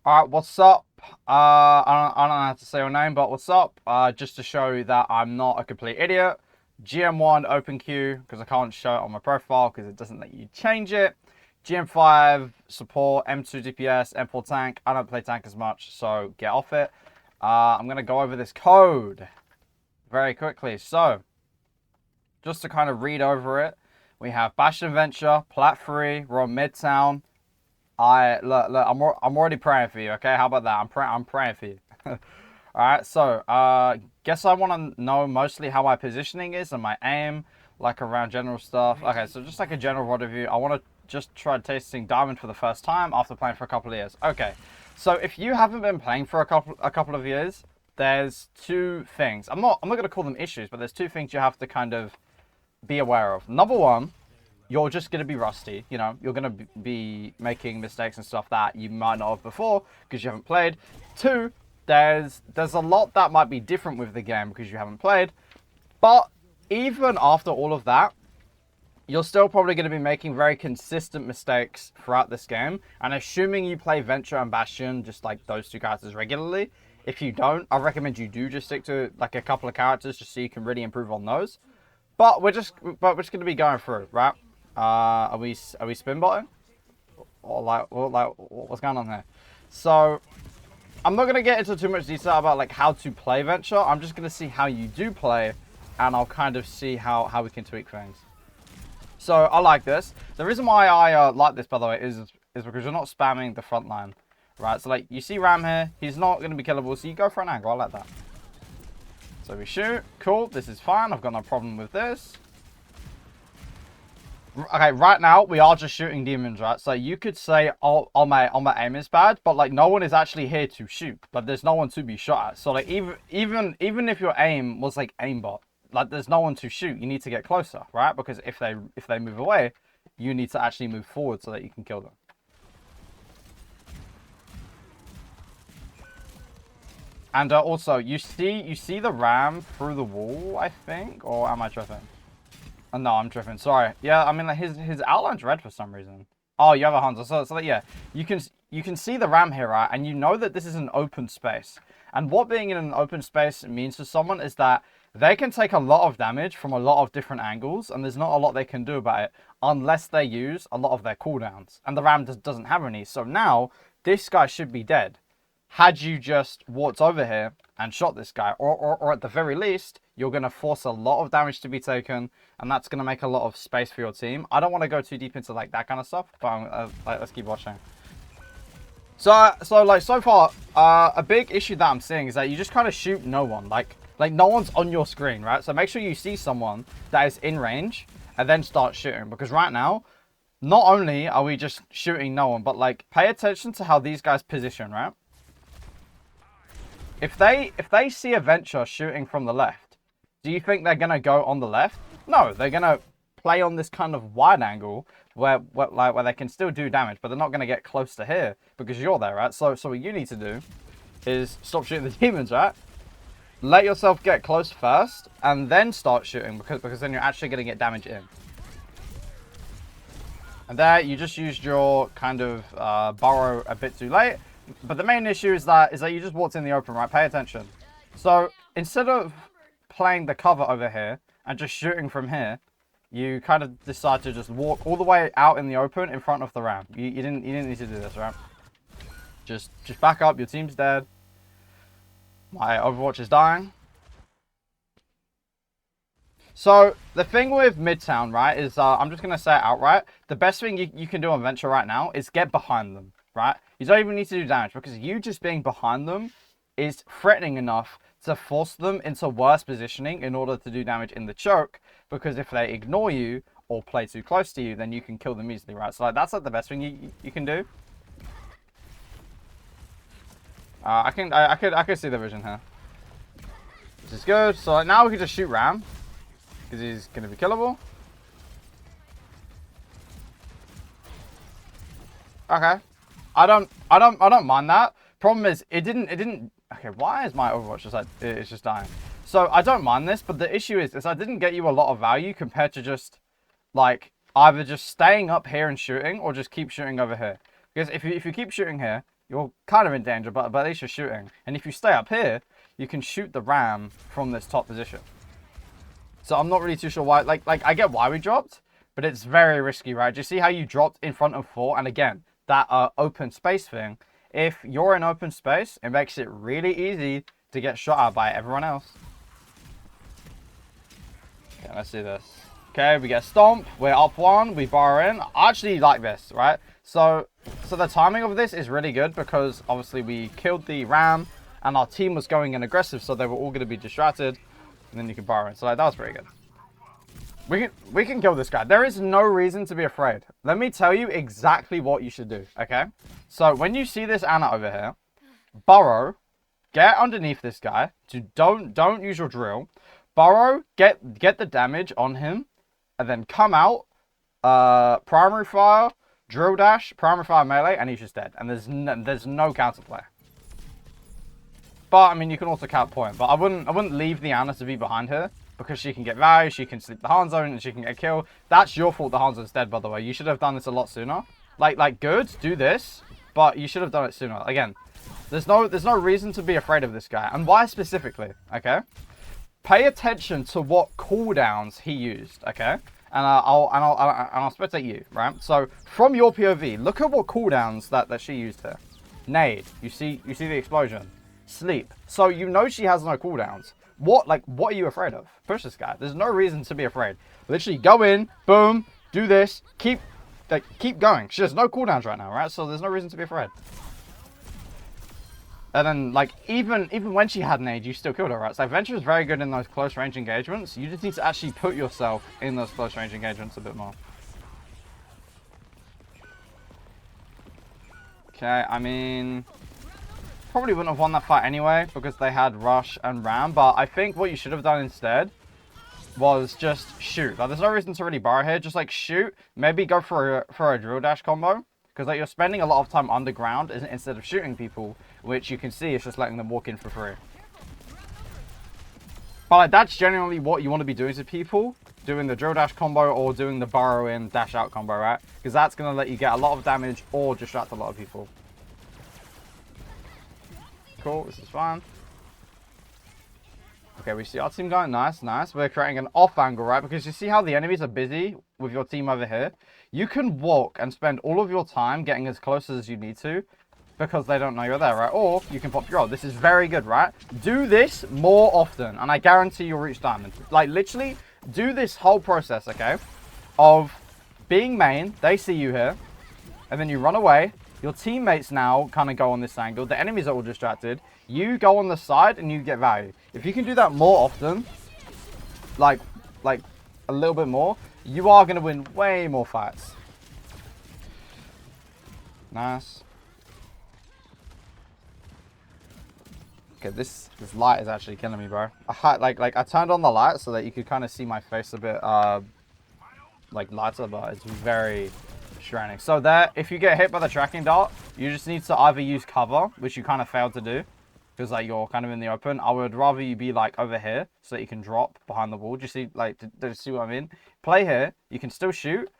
All right, what's up? I don't know how to say your name, but what's up? Just to show you that I'm not a complete idiot. GM1 open queue because I can't show it on my profile because it doesn't let you change it. GM5 support, M2 DPS, M4 tank. I don't play tank as much, so get off it. I'm gonna go over this code very quickly. So, just to kind of read over it, we have Bastion Venture, plat 3, we're on Midtown. I'm already praying for you. Okay, how about that? I'm praying for you. All right. So, guess I want to know mostly how my positioning is and my aim, like around general stuff. Okay, so just like a general overview. I want to just try tasting Diamond for the first time after playing for a couple of years. Okay, so if you haven't been playing for a couple of years, there's two things. I'm not gonna call them issues, but there's two things you have to kind of be aware of. Number one, you're just going to be rusty. You know, you're going to be making mistakes and stuff that you might not have before because you haven't played. Two, there's a lot that might be different with the game because you haven't played. But even after all of that, you're still probably going to be making very consistent mistakes throughout this game. And assuming you play Venture and Bastion, just like those two characters regularly, if you don't, I recommend you do just stick to like a couple of characters just so you can really improve on those. But we're just going to be going through, right? Are we spin botting? Or like what's going on here? So I'm not gonna get into too much detail about like how to play Venture. I'm just gonna see how you do play, and I'll kind of see how we can tweak things. So I like this. The reason why I like this, by the way, is because you're not spamming the front line, right? So like you see Ram here, he's not gonna be killable, so you go for an angle. I like that. So we shoot. Cool. This is fine. I've got no problem with this. Okay, right now we are just shooting demons, right? So you could say, oh my aim is bad, but like no one is actually here to shoot. Like there's no one to be shot at. So like even if your aim was like aimbot, like there's no one to shoot. You need to get closer, right? Because if they move away, you need to actually move forward so that you can kill them. And also, you see the ram through the wall, I think, or am I tripping? No, I'm tripping. Sorry. Yeah, I mean, like, his outline's red for some reason. Oh, you have a Hunter. So like, yeah, you can see the ram here, right? And you know that this is an open space. And what being in an open space means to someone is that they can take a lot of damage from a lot of different angles, and there's not a lot they can do about it unless they use a lot of their cooldowns. And the ram doesn't have any. So now this guy should be dead had you just walked over here and shot this guy, or at the very least, you're going to force a lot of damage to be taken, and that's going to make a lot of space for your team. I don't want to go too deep into like that kind of stuff, but let's keep watching. So so far, a big issue that I'm seeing is that you just kind of shoot no one, like no one's on your screen, right? So make sure you see someone that is in range, and then start shooting, because right now, not only are we just shooting no one, but like pay attention to how these guys position, right? If they see a Venture shooting from the left, do you think they're gonna go on the left? No, they're gonna play on this kind of wide angle where they can still do damage, but they're not gonna get close to here because you're there, right? So what you need to do is stop shooting the demons, right? Let yourself get close first, and then start shooting because then you're actually gonna get damage in. And there, you just used your kind of burrow a bit too late. But the main issue is that you just walked in the open, right? Pay attention. So instead of playing the cover over here and just shooting from here, you kind of decide to just walk all the way out in the open in front of the ram. You didn't need to do this, right? Just back up. Your team's dead. My Overwatch is dying. So the thing with Midtown, right, is I'm just gonna say it outright. The best thing you can do on Venture right now is get behind them, right? You don't even need to do damage because you just being behind them is threatening enough to force them into worse positioning in order to do damage in the choke. Because if they ignore you or play too close to you, then you can kill them easily, right? So like that's like the best thing you can do. I could see the vision here. This is good. So like, now we can just shoot Ram because he's gonna be killable. Okay. I don't mind that. Problem is, it didn't. Okay, why is my Overwatch just like it's just dying? So I don't mind this, but the issue is I didn't get you a lot of value compared to just like either just staying up here and shooting or just keep shooting over here. Because if you keep shooting here, you're kind of in danger, but at least you're shooting. And if you stay up here, you can shoot the ram from this top position. So I'm not really too sure why. Like I get why we dropped, but it's very risky, right? Do you see how you dropped in front of 4? And again, that open space thing. If you're in open space, it makes it really easy to get shot at by everyone else. Okay, let's do this. Okay, we get stomp. We're up 1. We bar in. I actually like this, right? So the timing of this is really good because obviously we killed the ram and our team was going in aggressive, so they were all going to be distracted. And then you can bar in. So like, that was pretty good. We can kill this guy. There is no reason to be afraid. Let me tell you exactly what you should do, okay? So when you see this Anna over here, burrow, get underneath this guy. Don't use your drill. Burrow, get the damage on him, and then come out, primary fire, drill dash, primary fire melee, and he's just dead. And there's no counterplay. But I mean, you can also count point. But I wouldn't leave the Anna to be behind her because she can get value, she can sleep the Hanzo, and she can get killed. That's your fault. The Hanzo's dead, by the way. You should have done this a lot sooner. Like good, do this, but you should have done it sooner. Again, there's no reason to be afraid of this guy. And why specifically? Okay, pay attention to what cooldowns he used. Okay. And I'll spectate you, right? So from your POV, look at what cooldowns that she used here. Nade, you see the explosion. Sleep. So you know she has no cooldowns. What are you afraid of? Push this guy. There's no reason to be afraid. Literally go in, boom, do this, keep going. She has no cooldowns right now, right? So there's no reason to be afraid. And then, like, even when she had an age, you still killed her, right? So Venture is very good in those close range engagements. You just need to actually put yourself in those close range engagements a bit more. Okay, I mean, probably wouldn't have won that fight anyway because they had Rush and Ram. But I think what you should have done instead was just shoot. Like, there's no reason to really bar here. Just like shoot. Maybe go for a drill dash combo. Because like, you're spending a lot of time underground instead of shooting people, which you can see is just letting them walk in for free. But like, that's generally what you want to be doing to people, doing the drill dash combo or doing the burrow in dash out combo, right? Because that's going to let you get a lot of damage or distract a lot of people. Cool, this is fine. Okay, we see our team going nice. We're creating an off angle, right? Because you see how the enemies are busy with your team over here? You can walk and spend all of your time getting as close as you need to because they don't know you're there, right? Or you can pop your ult. This is very good, right? Do this more often and I guarantee you'll reach diamond. Like, literally, do this whole process, okay? Of being main, they see you here, and then you run away. Your teammates now kind of go on this angle. The enemies are all distracted. You go on the side and you get value. If you can do that more often, like a little bit more, you are going to win way more fights. Nice. Okay, this light is actually killing me, bro. I turned on the light so that you could kind of see my face a bit like lighter, but it's very straining. So there, if you get hit by the tracking dart, you just need to either use cover, which you kind of failed to do because like you're kind of in the open. I would rather you be like over here so that you can drop behind the wall. Do you see, like, do you see what I mean? Play here, you can still shoot,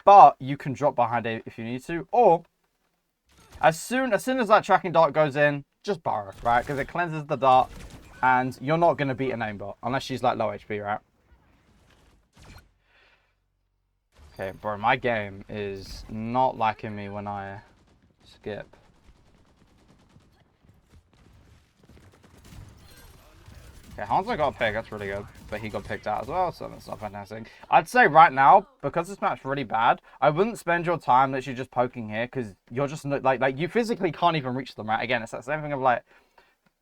but you can drop behind it if you need to. Or as soon as that tracking dart goes in, just burrow, right? Because it cleanses the dart and you're not going to beat an aimbot unless she's like low HP, right? Okay, bro, my game is not liking me when I skip. Okay, Hanzo got a pick, that's really good. But he got picked out as well, so that's not fantastic. I'd say right now, because this map's really bad, I wouldn't spend your time literally just poking here, because you're just, like, you physically can't even reach them, right? Again, it's that same thing of, like,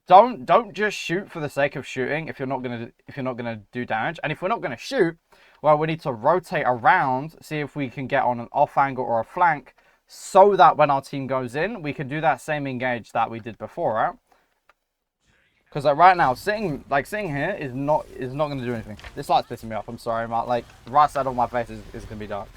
don't just shoot for the sake of shooting if you're not gonna do damage. And if we're not gonna shoot, well, we need to rotate around, see if we can get on an off angle or a flank, so that when our team goes in, we can do that same engage that we did before, right? Because like right now, sitting here is not going to do anything. This light's pissing me off. I'm sorry, Matt. Like, the right side of my face is going to be dark.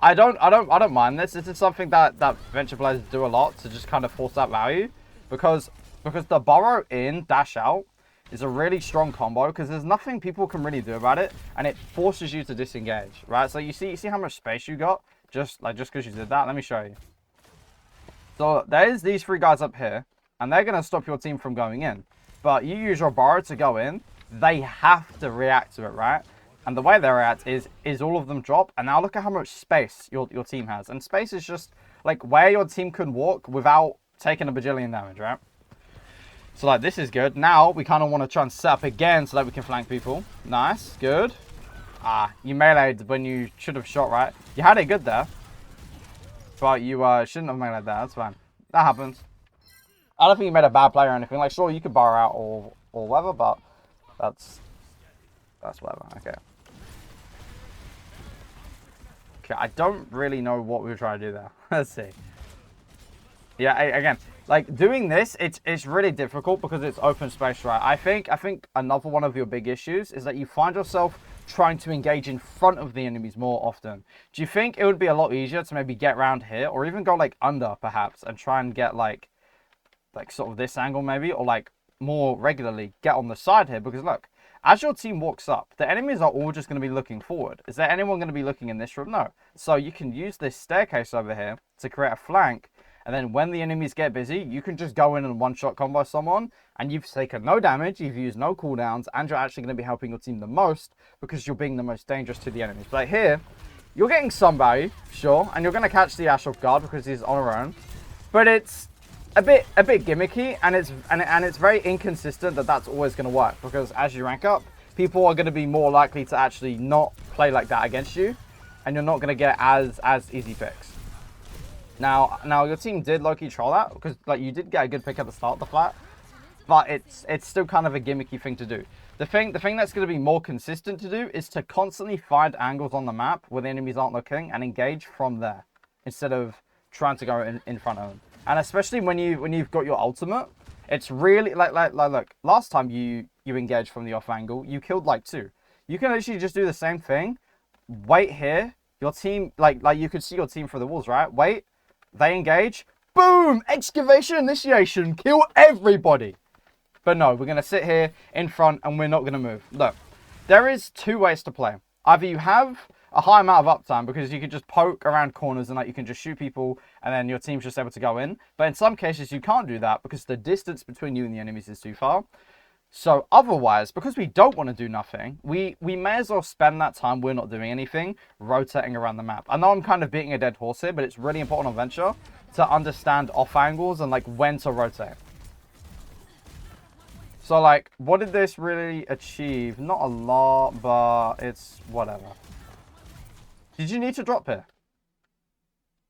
I don't mind this. This is something that Venture players do a lot to just kind of force that value, because the burrow in dash out is a really strong combo because there's nothing people can really do about it, and it forces you to disengage, right? So you see how much space you got just because you did that. Let me show you. So there's these 3 guys up here, and they're going to stop your team from going in. But you use your borrow to go in, they have to react to it, right? And the way they react is all of them drop. And now look at how much space your team has. And space is just like where your team can walk without taking a bajillion damage, right? So like this is good. Now we kind of want to try and set up again so that we can flank people. Nice, good. Ah, you meleeed when you should have shot, right? You had it good there. But you shouldn't have meleeed there, that's fine. That happens. I don't think you made a bad play or anything. Like, sure, you could borrow out or whatever, but that's whatever. Okay. Okay, I don't really know what we were trying to do there. Let's see. Yeah, again, like doing this, it's really difficult because it's open space, right? I think another one of your big issues is that you find yourself trying to engage in front of the enemies more often. Do you think it would be a lot easier to maybe get around here or even go like under perhaps and try and get like sort of this angle maybe, or like more regularly get on the side here? Because look, as your team walks up, the enemies are all just going to be looking forward. Is there anyone going to be looking in this room? No. So you can use this staircase over here to create a flank, and then when the enemies get busy, you can just go in and one-shot combo someone, and you've taken no damage, you've used no cooldowns, and you're actually going to be helping your team the most because you're being the most dangerous to the enemies. But here, you're getting some value, sure, and you're going to catch the Ash off guard because he's on her own, but it's a bit gimmicky, and it's very inconsistent that that's always going to work, because as you rank up, people are going to be more likely to actually not play like that against you, and you're not going to get as easy picks. Now your team did low-key troll that, because like you did get a good pick at the start of the flat, but it's still kind of a gimmicky thing to do. The thing that's going to be more consistent to do is to constantly find angles on the map where the enemies aren't looking and engage from there instead of trying to go in front of them. And especially when you've got your ultimate, it's really like look, last time you engaged from the off angle, you killed like 2. You can literally just do the same thing. Wait here, your team like you could see your team through the walls, right? Wait, they engage, boom, excavation initiation, kill everybody. But no, we're gonna sit here in front and we're not gonna move. Look, there is 2 ways to play. Either you have a high amount of uptime because you can just poke around corners and like you can just shoot people and then your team's just able to go in. But in some cases you can't do that because the distance between you and the enemies is too far. So otherwise, because we don't want to do nothing, we may as well spend that time we're not doing anything, rotating around the map. I know I'm kind of beating a dead horse here, but it's really important on Venture to understand off angles and like when to rotate. So like, what did this really achieve? Not a lot, but it's whatever. Did you need to drop here?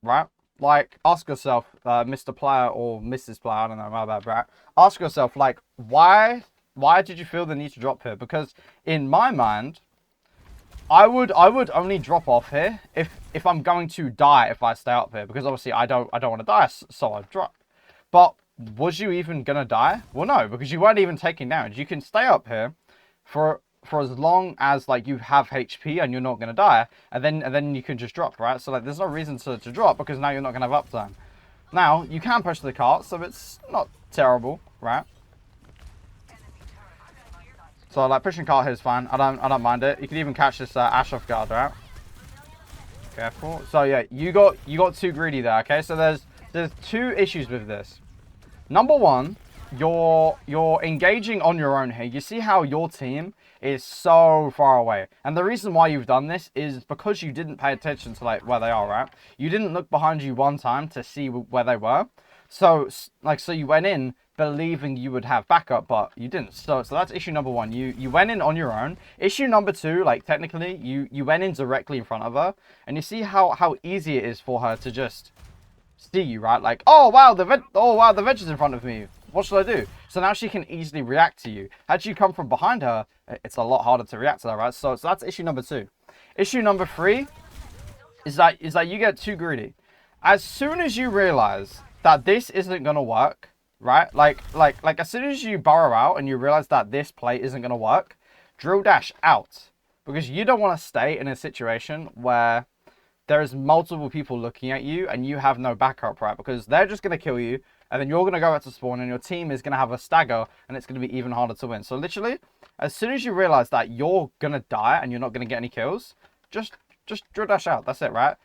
Right? Like, ask yourself, Mr. Player or Mrs. Player, I don't know, my bad, right? Ask yourself, like, why did you feel the need to drop here? Because in my mind, I would only drop off here if I'm going to die if I stay up here, because obviously I don't want to die, so I'd drop. But was you even gonna die? Well, no, because you weren't even taking damage. You can stay up here for as long as like you have HP and you're not gonna die, and then you can just drop, right? So like there's no reason to drop because now you're not gonna have uptime. Now you can push the cart, so it's not terrible, right? So like pushing cart here is fine. I don't mind it. You can even catch this Ash off guard, right? Careful. So yeah, you got too greedy there. Okay, so there's 2 issues with this. Number 1, you're engaging on your own here. You see how your team is so far away, and the reason why you've done this is because you didn't pay attention to like where they are, right? You didn't look behind you one time to see where they were, so you went in believing you would have backup, but you didn't. So that's issue number 1. You went in on your own. Issue number 2, like technically you went in directly in front of her, and you see how easy it is for her to just see you, right? Like, oh wow, the veg is in front of me. What should I do? So now she can easily react to you. Had you come from behind her, it's a lot harder to react to that, right? So that's issue number 2. Issue number 3 is that you get too greedy. As soon as you realize that this isn't gonna work, right? Like as soon as you burrow out and you realize that this play isn't gonna work, drill dash out, because you don't want to stay in a situation where there's multiple people looking at you and you have no backup, right? Because they're just going to kill you, and then you're going to go out to spawn and your team is going to have a stagger, and it's going to be even harder to win. So literally, as soon as you realize that you're going to die and you're not going to get any kills, just drill dash out. That's it, right?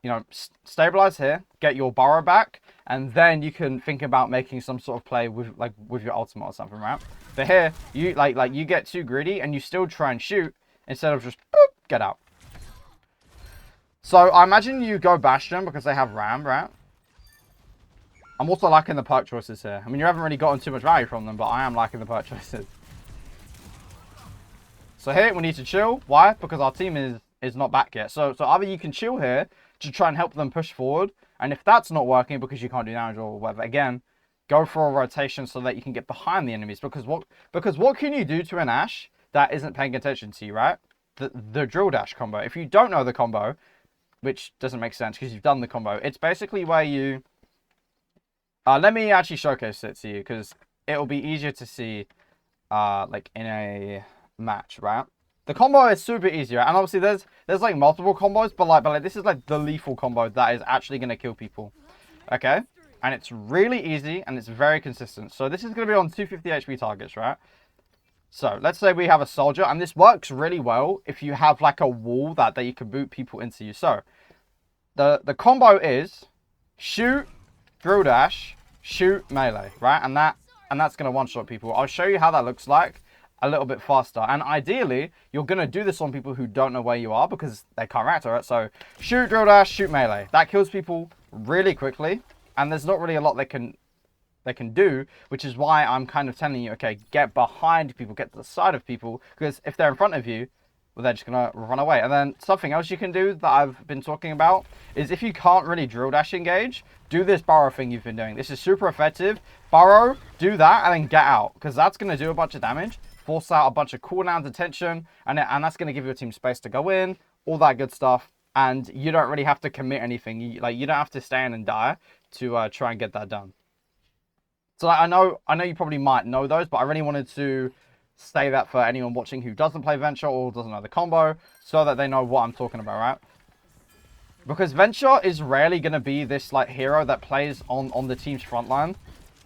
you know, stabilize here, get your burrow back, and then you can think about making some sort of play with your ultimate or something, right? But here, you like you get too greedy and you still try and shoot instead of just boop, get out. So I imagine you go Bastion because they have Ram, right? I'm also liking the perk choices here. I mean, you haven't really gotten too much value from them, but I am liking the perk choices. So here, we need to chill. Why? Because our team is not back yet. So either you can chill here to try and help them push forward. And if that's not working because you can't do damage or whatever, again, go for a rotation so that you can get behind the enemies. Because what can you do to an Ashe that isn't paying attention to you, right? The drill dash combo. If you don't know the combo, which doesn't make sense because you've done the combo, it's basically where you... let me actually showcase it to you because it'll be easier to see like in a match, right? The combo is super easy, right? And obviously there's like multiple combos, but like this is like the lethal combo that is actually going to kill people. Okay? And it's really easy and it's very consistent. So this is going to be on 250 HP targets, right? So let's say we have a soldier, and this works really well if you have like a wall that you can boot people into you. So the combo is shoot, drill dash, shoot, melee, right? And that's going to one-shot people. I'll show you how that looks like a little bit faster. And ideally, you're going to do this on people who don't know where you are because they can't react to it. So shoot, drill dash, shoot, melee. That kills people really quickly. And there's not really a lot they can do, which is why I'm kind of telling you, okay, get behind people, get to the side of people, because if they're in front of you, well, they're just going to run away. And then something else you can do that I've been talking about is if you can't really drill dash engage, do this burrow thing you've been doing. This is super effective. Burrow, do that, and then get out, because that's going to do a bunch of damage, force out a bunch of cooldowns, attention, and that's going to give your team space to go in, all that good stuff. And you don't really have to commit anything. You don't have to stay in and die to try and get that done. So I know you probably might know those, but I really wanted to say that for anyone watching who doesn't play Venture or doesn't know the combo, so that they know what I'm talking about, right? Because Venture is rarely going to be this like hero that plays on the team's front line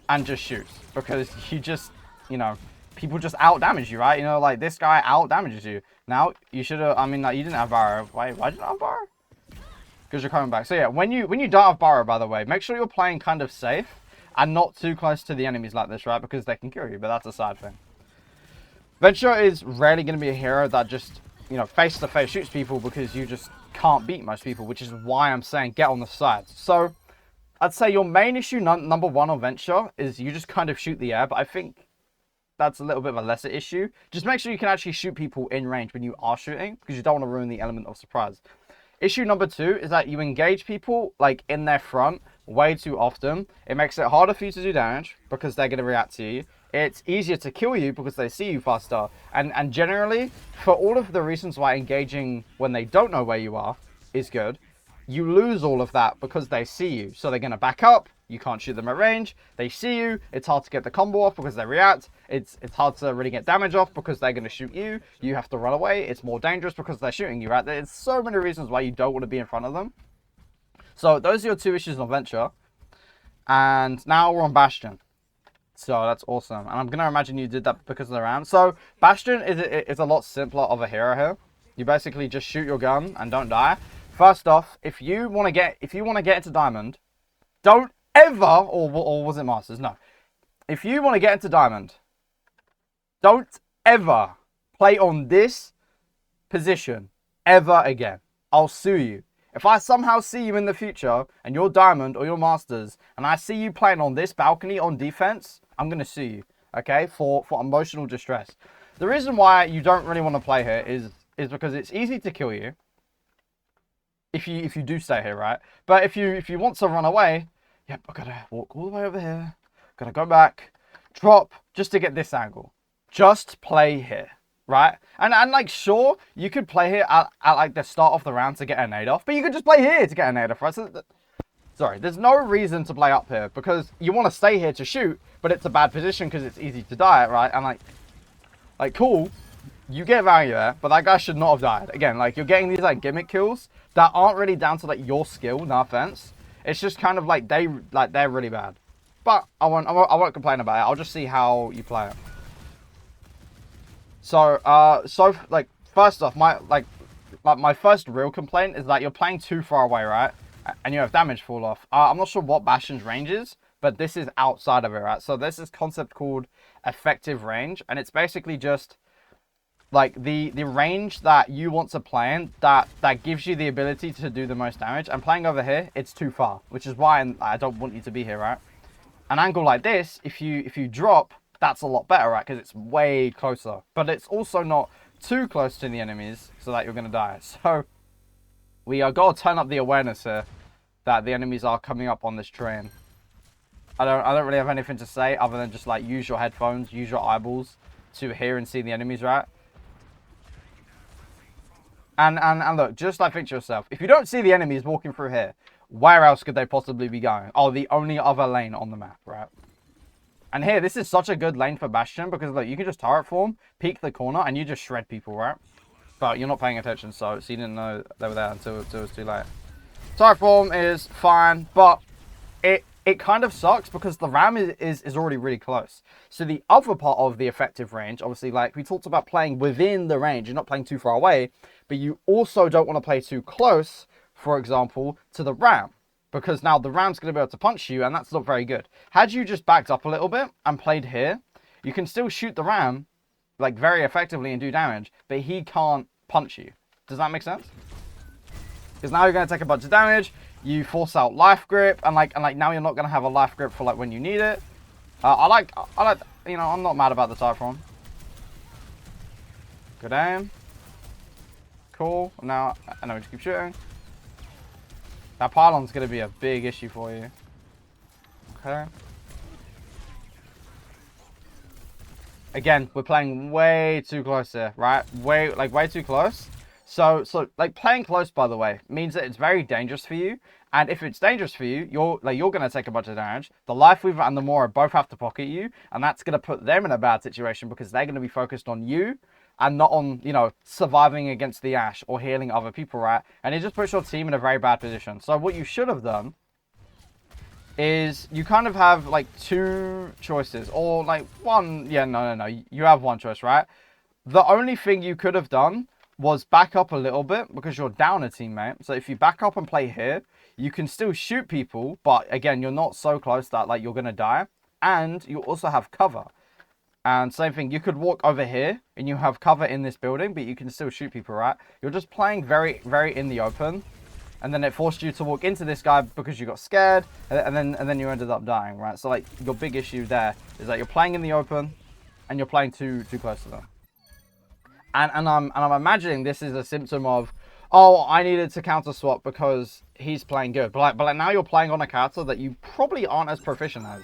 and just shoots. Because you just, you know, people just out damage you, right? You know, like this guy out damages you. Now, you should have, I mean, like, you didn't have Barrow. Why did you not have Barrow? Because you're coming back. So yeah, when you don't have Barrow, by the way, make sure you're playing kind of safe and not too close to the enemies like this, right? Because they can kill you, but that's a side thing. Venture is rarely going to be a hero that just, you know, face-to-face shoots people because you just can't beat most people, which is why I'm saying get on the sides. So I'd say your main issue, number one on Venture, is you just kind of shoot the air, but I think that's a little bit of a lesser issue. Just make sure you can actually shoot people in range when you are shooting, because you don't want to ruin the element of surprise. Issue number two is that you engage people like in their front way too often. It makes it harder for you to do damage because they're going to react to you. It's easier to kill you because they see you faster. And generally, for all of the reasons why engaging when they don't know where you are is good, you lose all of that because they see you. So they're going to back up. You can't shoot them at range. They see you. It's hard to get the combo off because they react. It's hard to really get damage off because they're going to shoot you. You have to run away. It's more dangerous because they're shooting you, right? There's so many reasons why you don't want to be in front of them. So those are your two issues on Venture. And now we're on Bastion. So that's awesome. And I'm going to imagine you did that because of the round. So Bastion is a lot simpler of a hero here. You basically just shoot your gun and don't die. First off, if you want to get into Diamond, don't ever, or was it Masters? No. If you want to get into Diamond, don't ever play on this position ever again. I'll sue you. If I somehow see you in the future and you're Diamond or you're Masters and I see you playing on this balcony on defense, I'm going to sue you, okay, for emotional distress. The reason why you don't really want to play here is because it's easy to kill you if you do stay here, right? But if you want to run away, yep, I gotta walk all the way over here, gotta go back, drop, just to get this angle. Just play here, right? And like, sure, you could play here at like the start of the round to get a nade off, but you could just play here to get a nade off, right? So, sorry, there's no reason to play up here because you want to stay here to shoot, but it's a bad position because it's easy to die, right? And like cool, you get value there, but that guy should not have died. Again, like, you're getting these like gimmick kills that aren't really down to like your skill, no offense. It's just kind of like they're really bad. But I won't complain about it. I'll just see how you play it. So like, first off, my first real complaint is that you're playing too far away, right? and you have damage fall off. I'm not sure what Bastion's range is, but this is outside of it, right? So there's this concept called effective range, and it's basically just like the range that you want to play in that gives you the ability to do the most damage. And playing over here, it's too far, which is why I don't want you to be here, right? An angle like this, if you drop, that's a lot better, right? Because it's way closer, but it's also not too close to the enemies so that you're gonna die. So we are gotta turn up the awareness here that the enemies are coming up on this train. I don't really have anything to say other than just like use your headphones, use your eyeballs to hear and see the enemies, right? And look, just like think to yourself, if you don't see the enemies walking through here, where else could they possibly be going? Oh, the only other lane on the map, right? And here, this is such a good lane for Bastion because look, you can just turret form, peek the corner, and you just shred people, right? But you're not paying attention, so you didn't know they were there until it was too late. Turret form is fine, but it kind of sucks because the ram is already really close. So the other part of the effective range, obviously, like we talked about playing within the range, you're not playing too far away, but you also don't want to play too close, for example, to the ram. Because now the ram's going to be able to punch you, and that's not very good. Had you just backed up a little bit and played here, you can still shoot the ram like very effectively and do damage, but he can't punch you. Does that make sense? Because now you're going to take a bunch of damage, you force out life grip, and like now you're not going to have a life grip for like when you need it. I like, you know, I'm not mad about the Typhon. Good aim. Cool. Now I know we just keep shooting. That pylon's going to be a big issue for you. Okay. Again, we're playing way too close here, right? Way too close. So like playing close, by the way, means that it's very dangerous for you. And if it's dangerous for you, you're going to take a bunch of damage. The Life Weaver and the Mora both have to pocket you, and that's going to put them in a bad situation because they're going to be focused on you and not on, you know, surviving against the Ashe or healing other people, right? And it just puts your team in a very bad position. So what you should have done is you kind of have like two choices, or like one. Yeah, no. You have one choice, right? The only thing you could have done was back up a little bit because you're down a teammate. So if you back up and play here, you can still shoot people, but again, you're not so close that like you're going to die. And you also have cover. And same thing, you could walk over here and you have cover in this building, but you can still shoot people, right? You're just playing very, very in the open. And then it forced you to walk into this guy because you got scared, and then you ended up dying, right? So like your big issue there is that you're playing in the open and you're playing too close to them. And I'm imagining this is a symptom of, oh, I needed to counter swap because he's playing good. But like now you're playing on a character that you probably aren't as proficient as.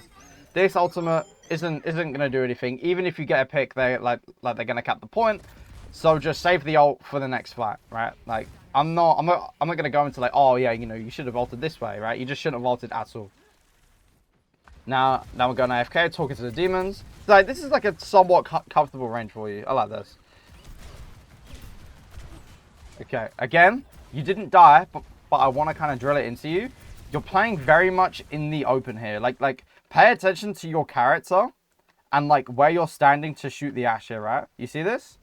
This ultimate isn't gonna do anything. Even if you get a pick, they're they're gonna cap the point. So just save the ult for the next fight, right? Like I'm not gonna go into like, oh yeah, you know, you should have ulted this way, right? You just shouldn't have ulted at all. Now we're going AFK, talking to the demons. So this is like a somewhat comfortable range for you. I like this. Okay, again, you didn't die, but I want to kind of drill it into you. You're playing very much in the open here. Like pay attention to your character and like where you're standing to shoot the Ashe here, right? You see this?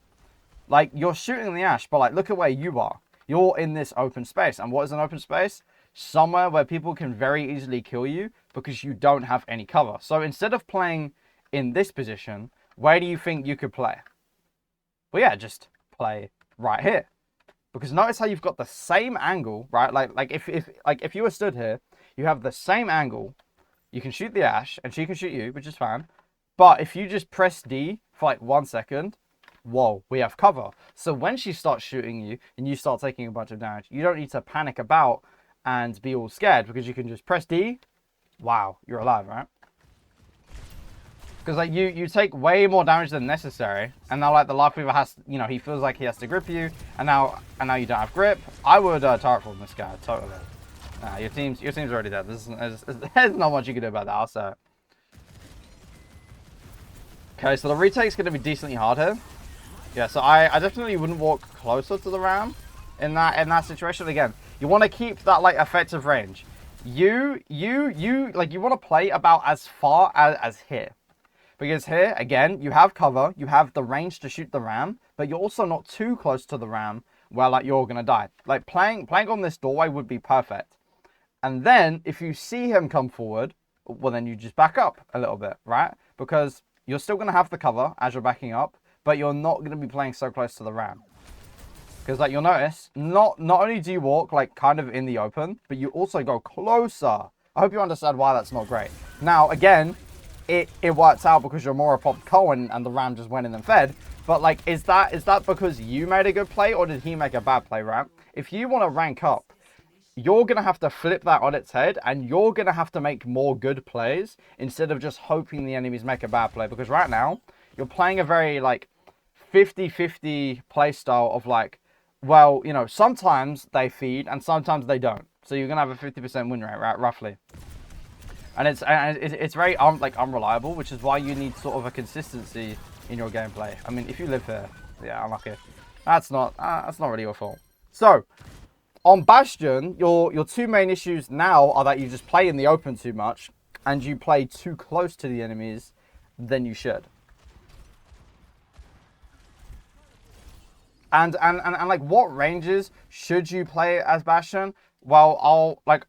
Like you're shooting the Ashe, but like look at where you are. You're in this open space. And what is an open space? Somewhere where people can very easily kill you because you don't have any cover. So instead of playing in this position, where do you think you could play? Well, yeah, just play right here. Because notice how you've got the same angle, right? Like if you were stood here, you have the same angle. You can shoot the Ashe and she can shoot you, which is fine. But if you just press D for like 1 second, whoa, we have cover. So when she starts shooting you and you start taking a bunch of damage, you don't need to panic about and be all scared because you can just press D. Wow, you're alive, right? Because like you take way more damage than necessary, and now like the Life Weaver has, you know, he feels like he has to grip you, and now you don't have grip. I would turret form this guy totally. Nah, your team's already dead. There's not much you can do about that. I'll say. Okay, so the retake's going to be decently hard here. Yeah, so I definitely wouldn't walk closer to the ram in that situation. Again, you want to keep that like effective range. You want to play about as far as here. Because here, again, you have cover, you have the range to shoot the ram, but you're also not too close to the ram where like you're gonna die. Like playing on this doorway would be perfect. And then if you see him come forward, well, then you just back up a little bit, right? Because you're still going to have the cover as you're backing up, but you're not going to be playing so close to the ram. Because like you'll notice, not only do you walk like kind of in the open, but you also go closer. I hope you understand why that's not great. Now, again, it works out because you're more a popped Cohen and the ram just went in and fed. But like, is that because you made a good play or did he make a bad play, right? If you want to rank up, you're going to have to flip that on its head and you're going to have to make more good plays instead of just hoping the enemies make a bad play. Because right now, you're playing a very like 50-50 play style of like, well, you know, sometimes they feed and sometimes they don't. So you're going to have a 50% win rate, right? Roughly. And it's very like unreliable, which is why you need sort of a consistency in your gameplay. I mean, if you live here, yeah, unlucky. That's not really your fault. So, on Bastion, your two main issues now are that you just play in the open too much and you play too close to the enemies than you should. And like, what ranges should you play as Bastion? Well,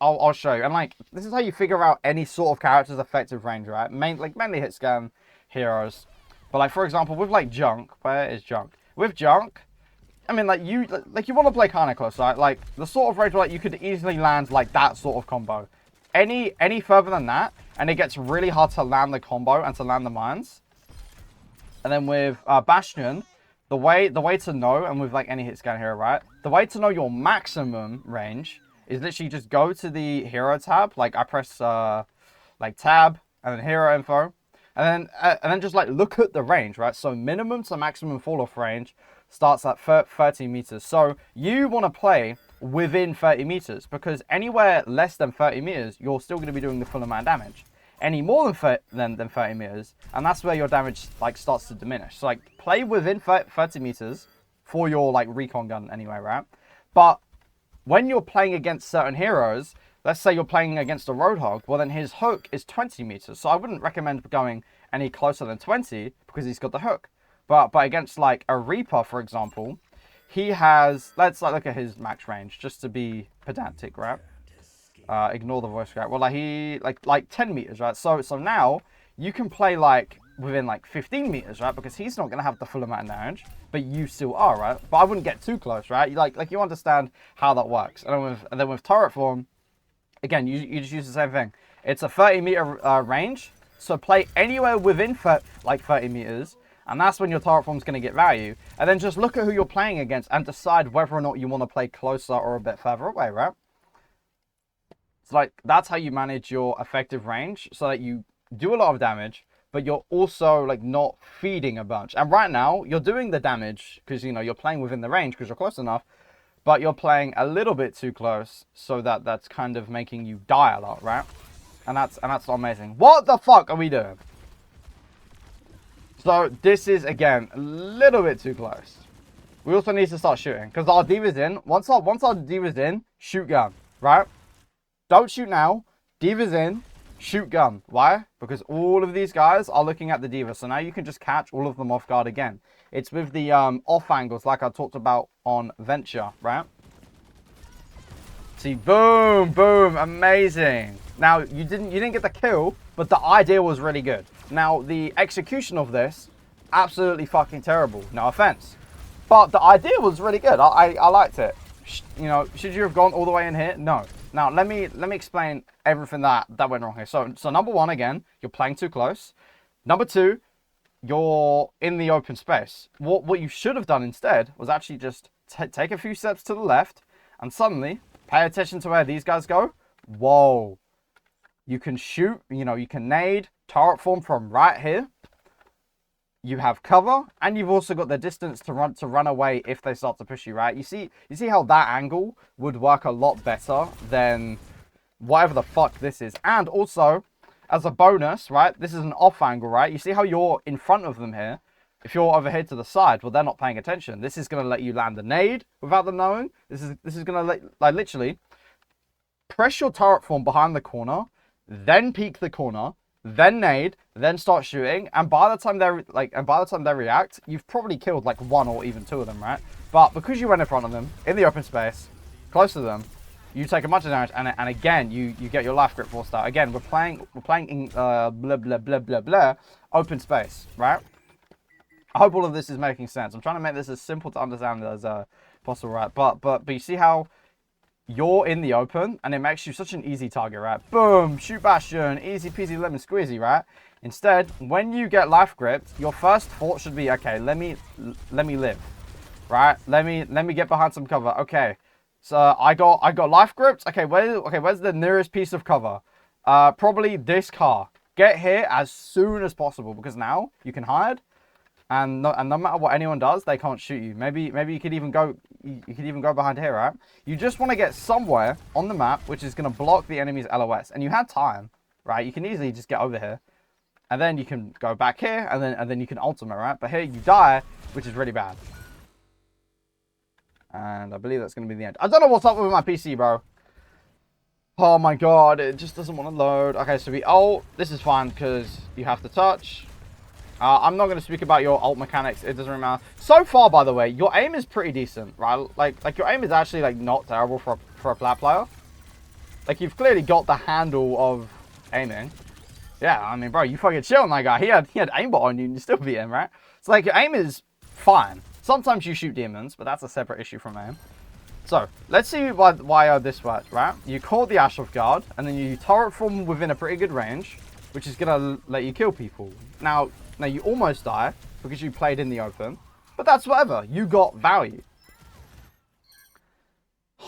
I'll show you. And like, this is how you figure out any sort of character's effective range, right? Mainly hit scan heroes. But like, for example, with like Junk, where is Junk? With Junk, I mean, like you want to play kind of close, right? Like the sort of range where like you could easily land like that sort of combo. Any further than that, and it gets really hard to land the combo and to land the mines. And then with Bastion, the way to know, and with like any hit scan hero, right? The way to know your maximum range is literally just go to the hero tab. Like I press like tab and then hero info, and then just like look at the range, right? So minimum to maximum fall off range starts at 30 meters. So you want to play within 30 meters because anywhere less than 30 meters, you're still going to be doing the full amount of damage. Any more than 30 meters, and that's where your damage like starts to diminish. So like play within 30 meters for your like recon gun anyway, right? But when you're playing against certain heroes, let's say you're playing against a Roadhog, well then his hook is 20 meters. So I wouldn't recommend going any closer than 20 because he's got the hook. But against like a Reaper, for example, he has, let's like look at his max range just to be pedantic, right? Ignore the voice crack. Well, like he like 10 meters, right? So now you can play like within like 15 meters, right? Because he's not gonna have the full amount of damage, but you still are, right? But I wouldn't get too close, right? Like you understand how that works. And then with turret form, again, you just use the same thing. It's a 30-meter range, so play anywhere within like 30 meters. And that's when your turret form's going to get value. And then just look at who you're playing against and decide whether or not you want to play closer or a bit further away, right? So like, that's how you manage your effective range so that you do a lot of damage, but you're also like not feeding a bunch. And right now, you're doing the damage because, you know, you're playing within the range because you're close enough, but you're playing a little bit too close so that that's kind of making you die a lot, right? And that's amazing. What the fuck are we doing? So this is, again, a little bit too close. We also need to start shooting. Because our D.Va's in. Once our D.Va's in, shoot gun. Right? Don't shoot now. D.Va's in. Shoot gun. Why? Because all of these guys are looking at the D.Va. So now you can just catch all of them off guard again. It's with the off angles like I talked about on Venture. Right? See, boom, boom. Amazing. Now, you didn't get the kill, but the idea was really good. Now, the execution of this, absolutely fucking terrible. No offense. But the idea was really good. I liked it. You know, should you have gone all the way in here? No. Now, let me explain everything that went wrong here. So number one, again, you're playing too close. Number two, you're in the open space. What you should have done instead was actually just take a few steps to the left, and suddenly, pay attention to where these guys go. Whoa. You can shoot, you know, you can nade, turret form from right here. You have cover, and you've also got the distance to run away if they start to push you, right? You see how that angle would work a lot better than whatever the fuck this is. And also, as a bonus, right, this is an off angle, right? You see how you're in front of them here? If you're over here to the side, well, they're not paying attention. This is going to let you land the nade without them knowing. This is going to like literally press your turret form behind the corner, then peek the corner, then nade, then start shooting, and by the time they react, you've probably killed like one or even two of them, right? But because you went in front of them in the open space, close to them, You take a bunch of damage, and again, you get your life grip forced out. Again, we're playing in blah blah blah blah blah open space, right? I hope all of this is making sense. I'm trying to make this as simple to understand as possible, right? But you see how you're in the open, and it makes you such an easy target, right? Boom, shoot Bastion, easy peasy lemon squeezy, right? Instead, when you get life gripped, your first thought should be, okay, let me live, right? Let me get behind some cover. Okay. So I got life gripped. Okay, where's the nearest piece of cover? Probably this car. Get here as soon as possible because now you can hide, and no matter what anyone does, they can't shoot you. Maybe you could even go behind here, right? You just want to get somewhere on the map which is gonna block the enemy's LOS, and you have time, right? You can easily just get over here, and then you can go back here, and then you can ultimate, right? But here you die, which is really bad. And I believe that's going to be the end. I don't know what's up with my PC, bro. Oh my god, it just doesn't want to load. Okay, so we ult. This is fine because you have to touch. I'm not going to speak about your ult mechanics. It doesn't really matter. So far, by the way, your aim is pretty decent, right? Like your aim is actually like not terrible for a plat player. Like you've clearly got the handle of aiming. Yeah, I mean, bro, you fucking chill on that guy. He had aimbot on you and you still beat him, right? So like your aim is fine. Sometimes you shoot demons, but that's a separate issue from aim. So, let's see why this works, right? You call the Ash of Guard, and then you turret from within a pretty good range, which is going to let you kill people. Now you almost die, because you played in the open, but that's whatever. You got value.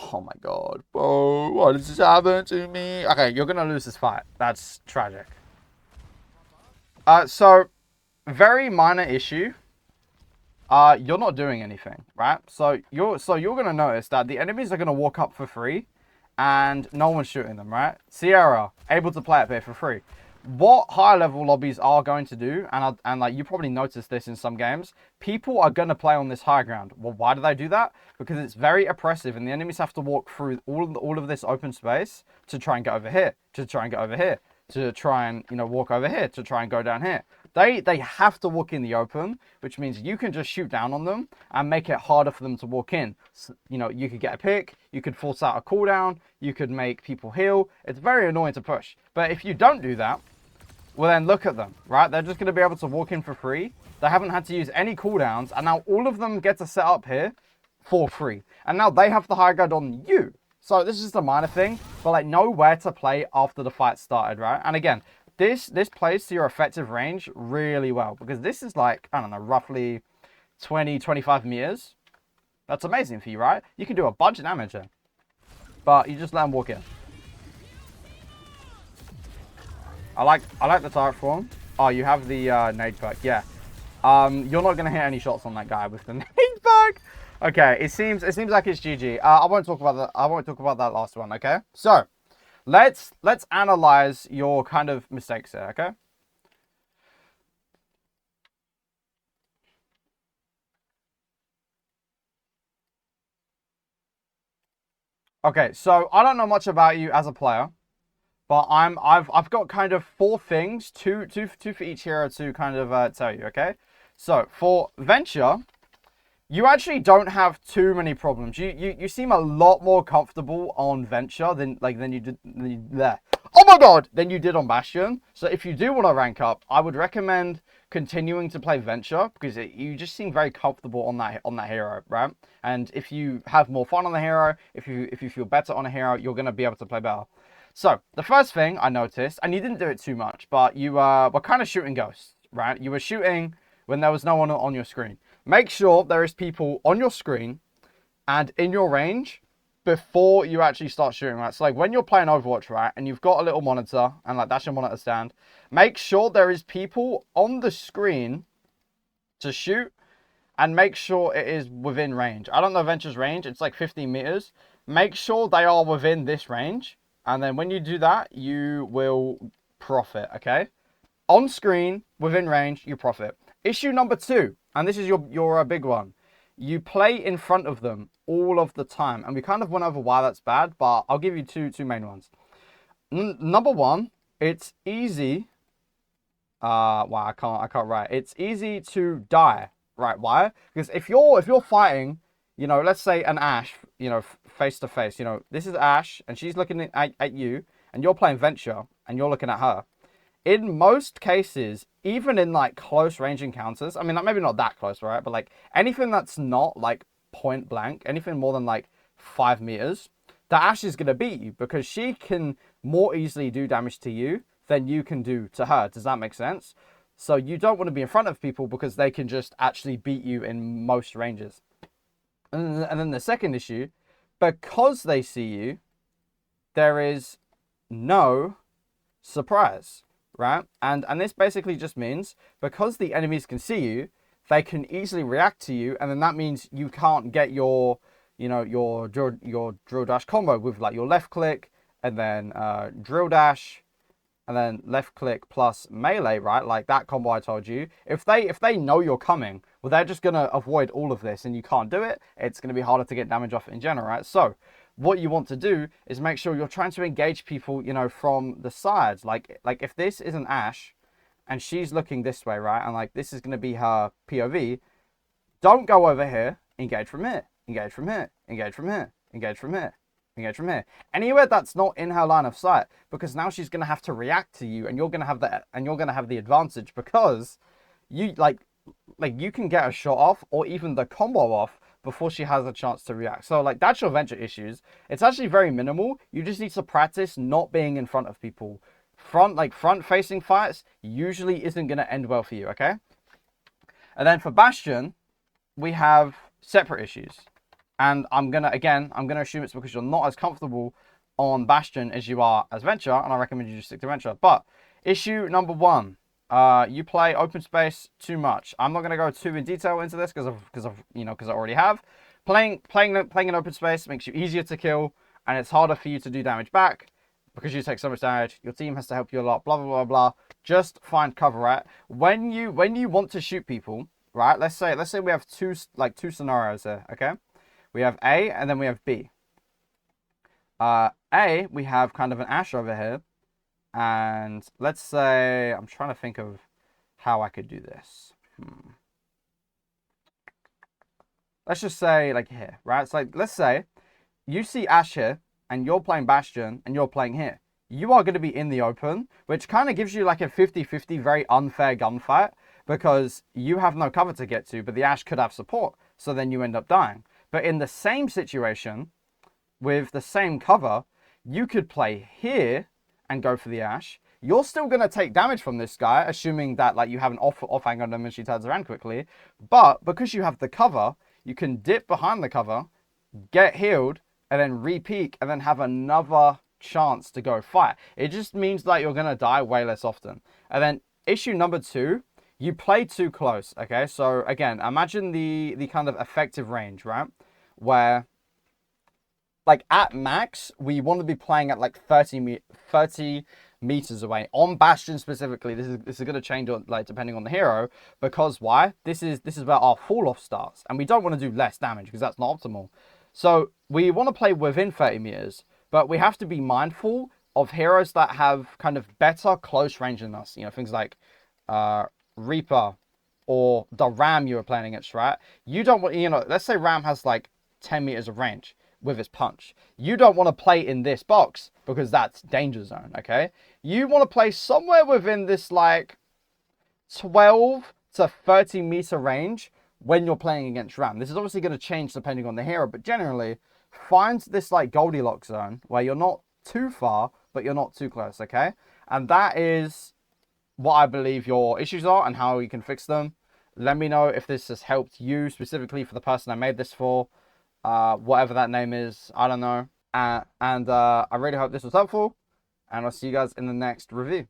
Oh my god, bro, what has happened to me? Okay, you're going to lose this fight. That's tragic. So, very minor issue. You're not doing anything, right? So you're gonna notice that the enemies are gonna walk up for free, and no one's shooting them, right? Sierra able to play up here for free. What higher level lobbies are going to do, and like you probably noticed this in some games, people are gonna play on this high ground. Well, why do they do that? Because it's very oppressive, and the enemies have to walk through all of this open space to try and get over here, to try and get over here, to try and walk over here, to try and go down here. They have to walk in the open, which means you can just shoot down on them and make it harder for them to walk in. So, you could get a pick, you could force out a cooldown, you could make people heal. It's very annoying to push. But if you don't do that, well then look at them, right? They're just going to be able to walk in for free. They haven't had to use any cooldowns, and now all of them get to set up here for free. And now they have the high ground on you. So this is just a minor thing, but like know where to play after the fight started, right? And again, this plays to your effective range really well, because this is like, I don't know, roughly 20-25 meters. That's amazing for you, right? You can do a bunch of damage here, but you just let them walk in. I like the turret form. Oh, you have the nade perk, yeah. You're not gonna hit any shots on that guy with the nade perk. Okay, it seems like it's GG. I won't talk about that. I won't talk about that last one. Okay, so. Let's analyze your kind of mistakes here, okay? Okay, so I don't know much about you as a player, but I've got kind of 4 things, two for each hero to kind of tell you, okay? So for Venture, you actually don't have too many problems. You seem a lot more comfortable on Venture than you did there. Oh my god! Than you did on Bastion. So if you do want to rank up, I would recommend continuing to play Venture, because you just seem very comfortable on that hero, right? And if you have more fun on the hero, if you feel better on a hero, you're gonna be able to play better. So the first thing I noticed, and you didn't do it too much, but you were kind of shooting ghosts, right? You were shooting when there was no one on your screen. Make sure there is people on your screen and in your range before you actually start shooting, right? So like when you're playing Overwatch, right, and you've got a little monitor, and like that's your monitor stand, make sure there is people on the screen to shoot, and make sure it is within range. I don't know Venture's range, it's like 15 meters. Make sure they are within this range, and then when you do that, you will profit, okay? On screen, within range, you profit. Issue number 2, and this is your big one. You play in front of them all of the time, and we kind of went over why that's bad, but I'll give you two main ones. Number 1, it's easy. Wow, I can't write. It's easy to die, right? Why? Because if you're fighting you know, let's say an Ash, you know, face to face. You know, this is Ash, and she's looking at you, and you're playing Venture, and you're looking at her. In most cases, even in like close range encounters, I mean, like maybe not that close, right? But like anything that's not like point blank, anything more than like 5 meters, the Ash is gonna beat you because she can more easily do damage to you than you can do to her. Does that make sense? So you don't want to be in front of people because they can just actually beat you in most ranges. And then the second issue, because they see you, there is no surprise, right? And this basically just means because the enemies can see you, they can easily react to you, and then that means you can't get your, you know, your drill dash combo with like your left click and then drill dash and then left click plus melee, right? Like that combo I told you. If they know you're coming, well, they're just gonna avoid all of this, and you can't do it. It's gonna be harder to get damage off in general, right? So what you want to do is make sure you're trying to engage people, you know, from the sides. Like if this is an Ash, and she's looking this way, right? And like this is gonna be her POV. Don't go over here. Engage from here. Engage from here. Engage from here. Engage from here. Engage from here. Anywhere that's not in her line of sight, because now she's gonna have to react to you, and you're gonna have the advantage because you like you can get a shot off or even the combo off before she has a chance to react. So like that's your Venture issues. It's actually very minimal. You just need to practice not being in front of people. Front facing fights usually isn't gonna end well for you, okay? And then for Bastion, we have separate issues. And I'm gonna assume it's because you're not as comfortable on Bastion as you are as Venture, and I recommend you just stick to Venture. But issue number one, you play open space too much. I'm not gonna go too in detail into this because I already have. Playing in open space makes you easier to kill, and it's harder for you to do damage back because you take so much damage. Your team has to help you a lot. Blah blah blah blah. Just find cover, right? When you want to shoot people, right? Let's say we have two scenarios here, okay? We have A and then we have B. A, we have kind of an Ash over here. And let's say, I'm trying to think of how I could do this. Let's just say like here, right? It's like, let's say you see Ash here and you're playing Bastion and you're playing here. You are going to be in the open, which kind of gives you like a 50-50 very unfair gunfight because you have no cover to get to, but the Ash could have support. So then you end up dying. But in the same situation, with the same cover, you could play here and go for the Ash. You're still going to take damage from this guy, assuming that like you have an off angle on them and she turns around quickly. But because you have the cover, you can dip behind the cover, get healed, and then re-peek, and then have another chance to go fight. It just means that you're going to die way less often. And then issue number two, you play too close, okay? So again, imagine the kind of effective range, right? Where, like at max, we want to be playing at like 30 meters away. On Bastion specifically, this is going to change like depending on the hero, because why? This is where our fall off starts, and we don't want to do less damage because that's not optimal. So we want to play within 30 meters, but we have to be mindful of heroes that have kind of better close range than us. You know, things like Reaper or the Ram you were playing against, right? You don't want, you know, let's say Ram has like 10 meters of range with his punch. You don't want to play in this box because that's danger zone, okay? You want to play somewhere within this like 12 to 30 meter range when you're playing against Ram. This is obviously going to change depending on the hero, but generally find this like Goldilocks zone where you're not too far, but you're not too close, okay? And that is what I believe your issues are and how you can fix them. Let me know if this has helped you specifically for the person I made this for. Whatever that name is, I don't know. I really hope this was helpful, and I'll see you guys in the next review.